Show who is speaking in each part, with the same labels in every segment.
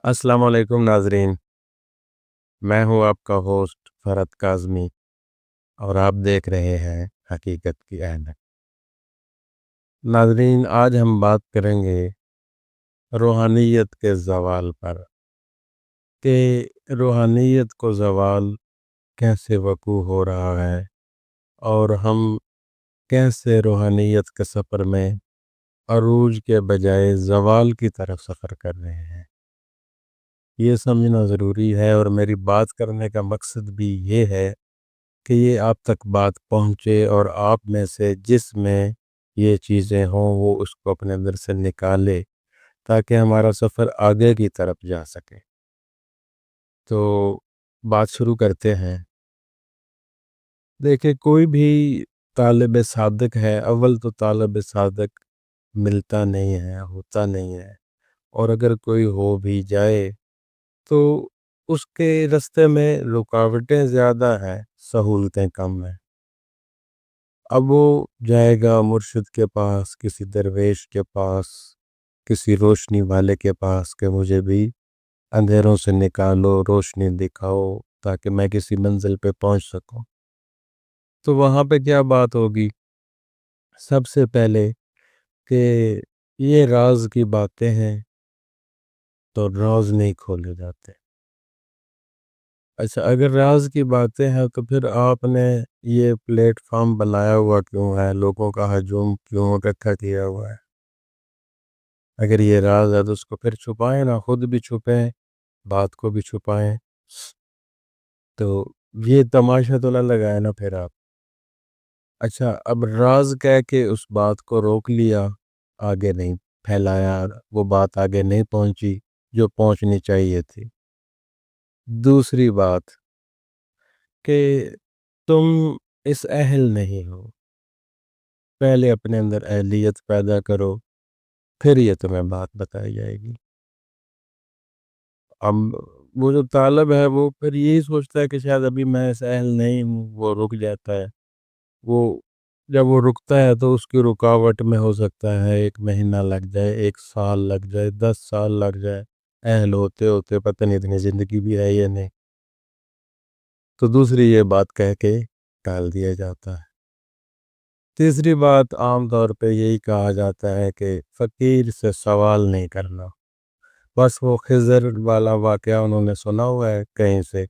Speaker 1: السلام علیکم ناظرین، میں ہوں آپ کا ہوسٹ فرحت کاظمی اور آپ دیکھ رہے ہیں حقیقت کی اینک۔ ناظرین، آج ہم بات کریں گے روحانیت کے زوال پر کہ روحانیت کو زوال کیسے وقوع ہو رہا ہے اور ہم کیسے روحانیت کے سفر میں عروج کے بجائے زوال کی طرف سفر کر رہے ہیں۔ یہ سمجھنا ضروری ہے اور میری بات کرنے کا مقصد بھی یہ ہے کہ یہ آپ تک بات پہنچے اور آپ میں سے جس میں یہ چیزیں ہوں وہ اس کو اپنے اندر سے نکالے تاکہ ہمارا سفر آگے کی طرف جا سکے۔ تو بات شروع کرتے ہیں۔ دیکھیں، کوئی بھی طالب صادق ہے، اول تو طالب صادق ملتا نہیں ہے، ہوتا نہیں ہے، اور اگر کوئی ہو بھی جائے تو اس کے راستے میں رکاوٹیں زیادہ ہیں، سہولتیں کم ہیں۔ اب وہ جائے گا مرشد کے پاس، کسی درویش کے پاس، کسی روشنی والے کے پاس کہ مجھے بھی اندھیروں سے نکالو، روشنی دکھاؤ تاکہ میں کسی منزل پہ پہنچ سکوں۔ تو وہاں پہ کیا بات ہوگی؟ سب سے پہلے کہ یہ راز کی باتیں ہیں تو راز نہیں کھولے جاتے۔ اچھا، اگر راز کی باتیں ہیں تو پھر آپ نے یہ پلیٹ فارم بنایا ہوا کیوں ہے؟ لوگوں کا ہجوم کیوں اکٹھا کیا ہوا ہے؟ اگر یہ راز ہے تو اس کو پھر چھپائیں نا، خود بھی چھپیں، بات کو بھی چھپائیں۔ تو یہ تماشا تو نہ لگائے نا پھر آپ۔ اچھا، اب راز کہہ کے اس بات کو روک لیا، آگے نہیں پھیلایا، وہ بات آگے نہیں پہنچی جو پہنچنی چاہیے تھی۔ دوسری بات کہ تم اس اہل نہیں ہو، پہلے اپنے اندر اہلیت پیدا کرو، پھر یہ تمہیں بات بتائی جائے گی۔ اب وہ جو طالب ہے وہ پھر یہی سوچتا ہے کہ شاید ابھی میں اس اہل نہیں ہوں، وہ رک جاتا ہے۔ وہ جب وہ رکتا ہے تو اس کی رکاوٹ میں ہو سکتا ہے 1 مہینہ لگ جائے، 1 سال لگ جائے، 10 سال لگ جائے، اہل ہوتے ہوتے پتہ نہیں اتنی زندگی بھی ہے یا نہیں۔ تو دوسری یہ بات کہہ کے ٹال دیا جاتا ہے۔ تیسری بات عام طور پہ یہی کہا جاتا ہے کہ فقیر سے سوال نہیں کرنا۔ بس وہ خضر والا واقعہ انہوں نے سنا ہوا ہے کہیں سے،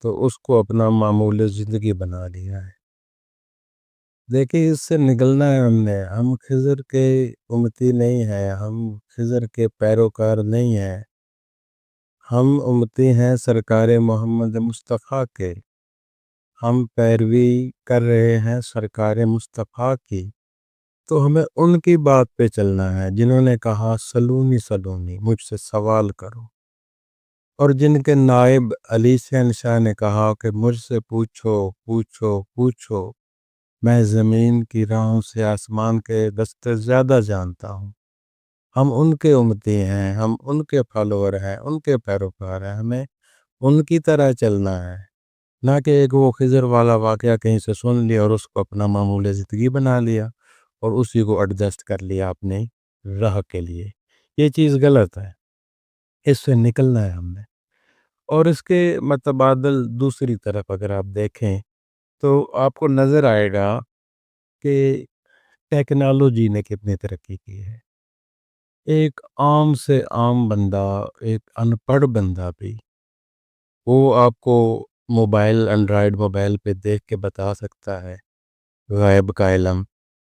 Speaker 1: تو اس کو اپنا معمول زندگی بنا لیا ہے۔ دیکھیں، اس سے نکلنا ہے ہم خضر کے امتی نہیں ہیں، ہم خضر کے پیروکار نہیں ہیں، ہم امتی ہیں سرکار محمد مصطفیٰ کے۔ ہم پیروی کر رہے ہیں سرکار مصطفیٰ کی، تو ہمیں ان کی بات پہ چلنا ہے جنہوں نے کہا سلونی سلونی، مجھ سے سوال کرو، اور جن کے نائب علی شاہ نے کہا کہ مجھ سے پوچھو پوچھو پوچھو، میں زمین کی راہوں سے آسمان کے رستے زیادہ جانتا ہوں۔ ہم ان کے امتی ہیں، ہم ان کے فالوور ہیں، ان کے پیروکار ہیں، ہمیں ان کی طرح چلنا ہے، نہ کہ ایک وہ خضر والا واقعہ کہیں سے سن لیا اور اس کو اپنا معمول زندگی بنا لیا اور اسی کو ایڈجسٹ کر لیا اپنے راہ کے لیے۔ یہ چیز غلط ہے، اس سے نکلنا ہے ہم نے۔ اور اس کے متبادل دوسری طرف اگر آپ دیکھیں تو آپ کو نظر آئے گا کہ ٹیکنالوجی نے کتنی ترقی کی ہے۔ ایک عام سے عام بندہ، ایک ان پڑھ بندہ بھی، وہ آپ کو موبائل، اینڈرائیڈ موبائل پہ دیکھ کے بتا سکتا ہے غیب کا علم،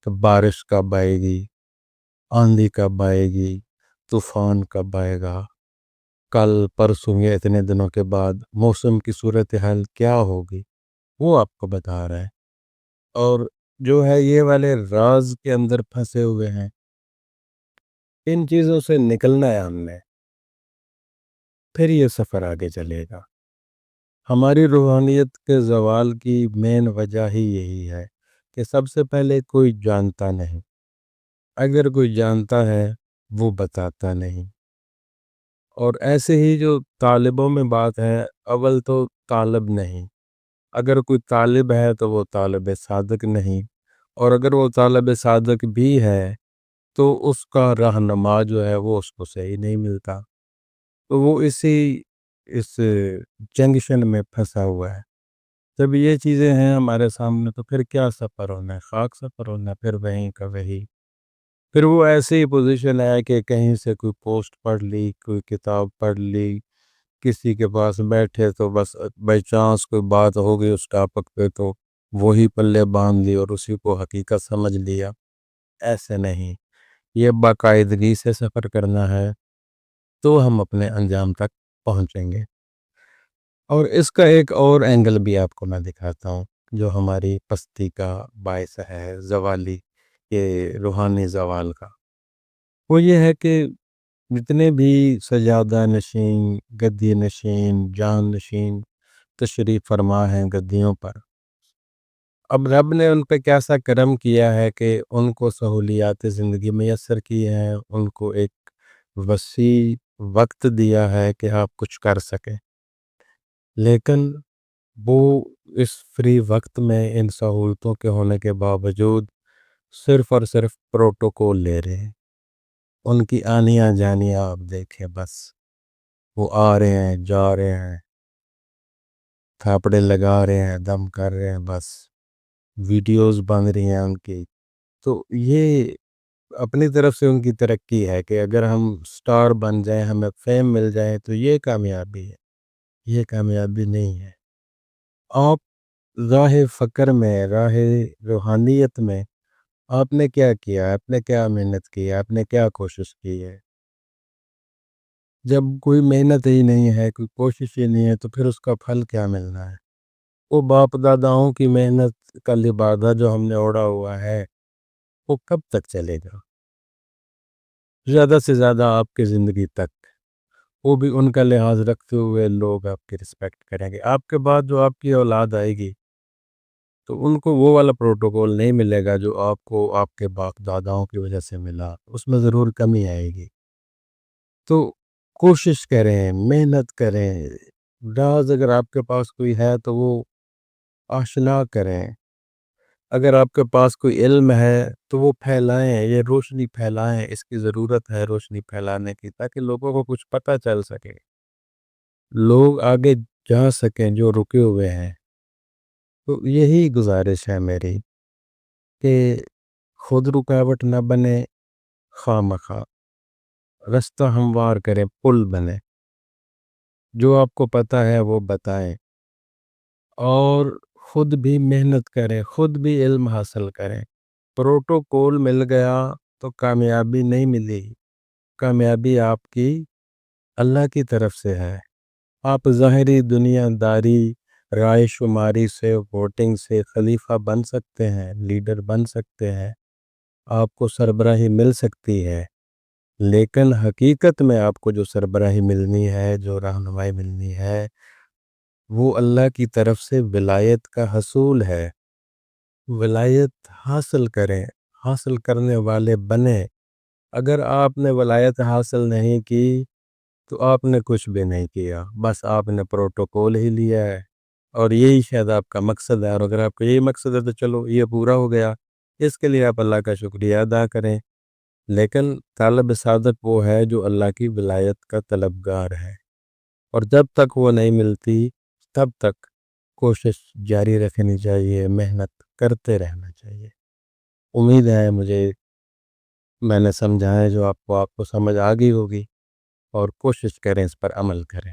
Speaker 1: کہ بارش کب آئے گی، آندھی کب آئے گی، طوفان کب آئے گا، کل پرسوں یا اتنے دنوں کے بعد موسم کی صورتحال کیا ہوگی، وہ آپ کو بتا رہا ہے۔ اور جو ہے یہ والے راز کے اندر پھنسے ہوئے ہیں، ان چیزوں سے نکلنا ہے ہم نے، پھر یہ سفر آگے چلے گا۔ ہماری روحانیت کے زوال کی مین وجہ ہی یہی ہے کہ سب سے پہلے کوئی جانتا نہیں، اگر کوئی جانتا ہے وہ بتاتا نہیں۔ اور ایسے ہی جو طالبوں میں بات ہے، اول تو طالب نہیں، اگر کوئی طالب ہے تو وہ طالب صادق نہیں، اور اگر وہ طالب صادق بھی ہے تو اس کا رہنما جو ہے وہ اس کو صحیح نہیں ملتا۔ تو وہ اس جنکشن میں پھنسا ہوا ہے۔ جب یہ چیزیں ہیں ہمارے سامنے تو پھر کیا سفر ہونا ہے، خاک سفر ہونا ہے، پھر وہیں کا وہی۔ پھر وہ ایسی ہی پوزیشن ہے کہ کہیں سے کوئی پوسٹ پڑھ لی، کوئی کتاب پڑھ لی، کسی کے پاس بیٹھے تو بس بائی چانس کوئی بات ہو گئی اس ٹاپک پہ تو وہی پلے باندھ لی اور اسی کو حقیقت سمجھ لیا۔ ایسے نہیں، یہ باقاعدگی سے سفر کرنا ہے تو ہم اپنے انجام تک پہنچیں گے۔ اور اس کا ایک اور اینگل بھی آپ کو میں دکھاتا ہوں جو ہماری پستی کا باعث ہے، زوالی، یہ روحانی زوال کا۔ وہ یہ ہے کہ جتنے بھی سجادہ نشین، گدی نشین، جان نشین تشریف فرما ہیں گدیوں پر، اب رب نے ان پہ کیسا کرم کیا ہے کہ ان کو سہولیات زندگی میسر کی ہیں، ان کو ایک وسیع وقت دیا ہے کہ آپ کچھ کر سکیں، لیکن وہ اس فری وقت میں ان سہولتوں کے ہونے کے باوجود صرف اور صرف پروٹوکول لے رہے ہیں۔ ان کی آنیاں جانیاں آپ دیکھیں، بس وہ آ رہے ہیں، جا رہے ہیں، تھاپڑے لگا رہے ہیں، دم کر رہے ہیں، بس ویڈیوز بن رہی ہیں ان کی۔ تو یہ اپنی طرف سے ان کی ترقی ہے کہ اگر ہم سٹار بن جائیں، ہمیں فیم مل جائے تو یہ کامیابی ہے۔ یہ کامیابی نہیں ہے۔ آپ راہ فقر میں، راہ روحانیت میں آپ نے کیا کیا، آپ نے کیا محنت کی ہے، آپ نے کیا کوشش کی ہے؟ جب کوئی محنت ہی نہیں ہے، کوئی کوشش ہی نہیں ہے تو پھر اس کا پھل کیا ملنا ہے؟ وہ باپ داداؤں کی محنت کا لبادہ جو ہم نے اوڑھا ہوا ہے وہ کب تک چلے گا؟ زیادہ سے زیادہ آپ کی زندگی تک، وہ بھی ان کا لحاظ رکھتے ہوئے لوگ آپ کی رسپیکٹ کریں گے۔ آپ کے بعد جو آپ کی اولاد آئے گی تو ان کو وہ والا پروٹوکول نہیں ملے گا جو آپ کو آپ کے باپ داداؤں کی وجہ سے ملا، اس میں ضرور کمی آئے گی۔ تو کوشش کریں، محنت کریں، راز اگر آپ کے پاس کوئی ہے تو وہ آشنا کریں، اگر آپ کے پاس کوئی علم ہے تو وہ پھیلائیں، یہ روشنی پھیلائیں، اس کی ضرورت ہے روشنی پھیلانے کی تاکہ لوگوں کو کچھ پتہ چل سکے، لوگ آگے جا سکیں جو رکے ہوئے ہیں۔ تو یہی گزارش ہے میری کہ خود رکاوٹ نہ بنے، خواہ مخواہ رستہ ہموار کریں، پل بنے، جو آپ کو پتہ ہے وہ بتائیں، اور خود بھی محنت کریں، خود بھی علم حاصل کریں۔ پروٹوکول مل گیا تو کامیابی نہیں ملی، کامیابی آپ کی اللہ کی طرف سے ہے۔ آپ ظاہری دنیا داری، رائے شماری سے، ووٹنگ سے خلیفہ بن سکتے ہیں، لیڈر بن سکتے ہیں، آپ کو سربراہی مل سکتی ہے، لیکن حقیقت میں آپ کو جو سربراہی ملنی ہے، جو رہنمائی ملنی ہے، وہ اللہ کی طرف سے ولایت کا حصول ہے۔ ولایت حاصل کریں، حاصل کرنے والے بنیں۔ اگر آپ نے ولایت حاصل نہیں کی تو آپ نے کچھ بھی نہیں کیا، بس آپ نے پروٹوکول ہی لیا ہے، اور یہی شاید آپ کا مقصد ہے۔ اور اگر آپ کا یہی مقصد ہے تو چلو یہ پورا ہو گیا، اس کے لیے آپ اللہ کا شکریہ ادا کریں۔ لیکن طالب سعادت وہ ہے جو اللہ کی ولایت کا طلبگار ہے، اور جب تک وہ نہیں ملتی تب تک کوشش جاری رکھنی چاہیے، محنت کرتے رہنا چاہیے۔ امید ہے میں نے سمجھا ہے جو آپ کو سمجھ آ گئی ہوگی، اور کوشش کریں اس پر عمل کریں۔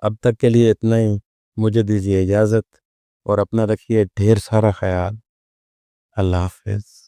Speaker 1: اب تک کے لیے اتنا ہی، مجھے دیجیے اجازت، اور اپنا رکھیے ڈھیر سارا خیال۔ اللہ حافظ۔